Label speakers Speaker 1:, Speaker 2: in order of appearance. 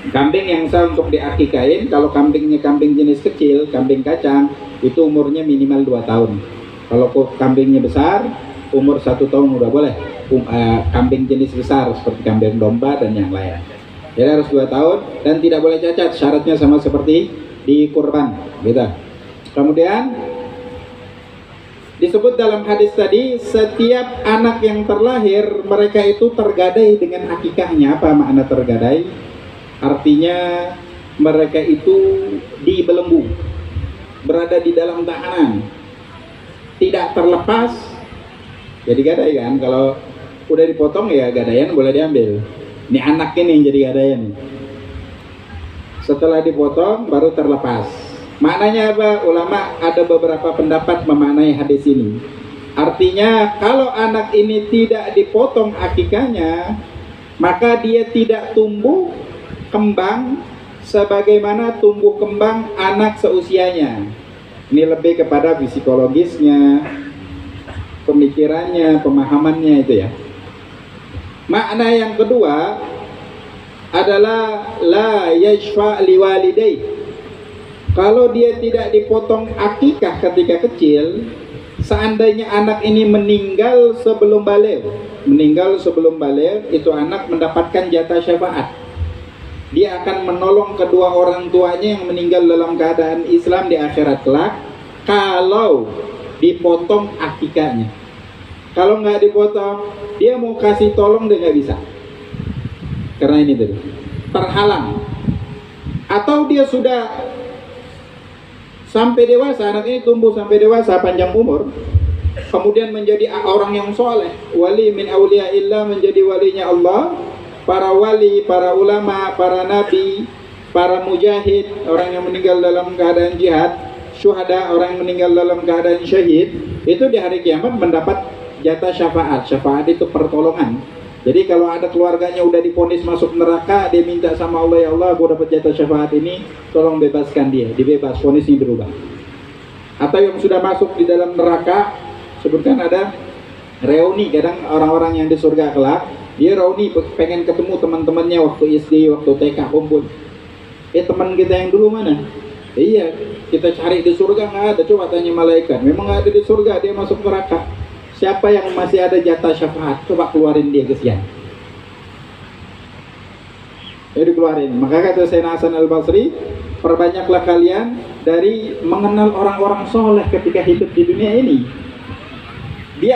Speaker 1: Kambing yang sah untuk diakikain, kalau kambingnya kambing jenis kecil, kambing kacang, itu umurnya minimal 2 tahun. Kalau kambingnya besar, umur 1 tahun udah boleh. Kambing jenis besar seperti kambing domba dan yang lain. Jadi harus 2 tahun dan tidak boleh cacat. Syaratnya sama seperti di kurban, gitu. Kemudian disebut dalam hadis tadi, setiap anak yang terlahir mereka itu tergadai dengan akikahnya. Apa makna tergadai? Artinya mereka itu dibelenggu, berada di dalam tahanan, tidak terlepas. Jadi gadai kan, kalau udah dipotong ya gadaian boleh diambil. Ini anak ini yang jadi gadaian. Setelah dipotong baru terlepas. Maknanya apa? Ulama ada beberapa pendapat memaknai hadis ini. Artinya kalau anak ini tidak dipotong akikahnya, maka dia tidak tumbuh kembang sebagaimana tumbuh kembang anak seusianya. Ini lebih kepada psikologisnya, pemikirannya, pemahamannya itu ya. Makna yang kedua adalah la yashfa liwalidai. Kalau dia tidak dipotong akikah ketika kecil, seandainya anak ini meninggal sebelum baligh, itu anak mendapatkan jatah syafaat. Dia akan menolong kedua orang tuanya yang meninggal dalam keadaan Islam di akhirat kelak kalau dipotong akikahnya. Kalau nggak dipotong, dia mau kasih tolong dia nggak bisa, karena ini tadi terhalang. Atau dia sudah sampai dewasa, anak ini tumbuh sampai dewasa, panjang umur, kemudian menjadi orang yang soleh, wali min awliyaillah, menjadi walinya Allah. Para wali, para ulama, para nabi, para mujahid, orang yang meninggal dalam keadaan jihad, syuhada, orang yang meninggal dalam keadaan syahid, itu di hari kiamat mendapat jatah syafaat. Syafaat itu pertolongan. Jadi kalau ada keluarganya udah divonis masuk neraka, dia minta sama Allah, ya Allah, gue dapat jatah syafaat ini, tolong bebaskan dia, dibebas, vonisnya berubah. Atau yang sudah masuk di dalam neraka, sebutkan ada reuni, kadang orang-orang yang di surga kelak, dia reuni pengen ketemu teman-temannya waktu SD, waktu TK kumpul. Teman kita yang dulu mana? Iya, kita cari di surga nggak ada. Coba tanya malaikat, memang nggak ada di surga, dia masuk neraka. Siapa yang masih ada jatah syafaat? Coba keluarin dia kesian. Jadi keluarin. Maka kata Sayyidina Hasan Al-Basri, perbanyaklah kalian dari mengenal orang-orang soleh ketika hidup di dunia ini. Dia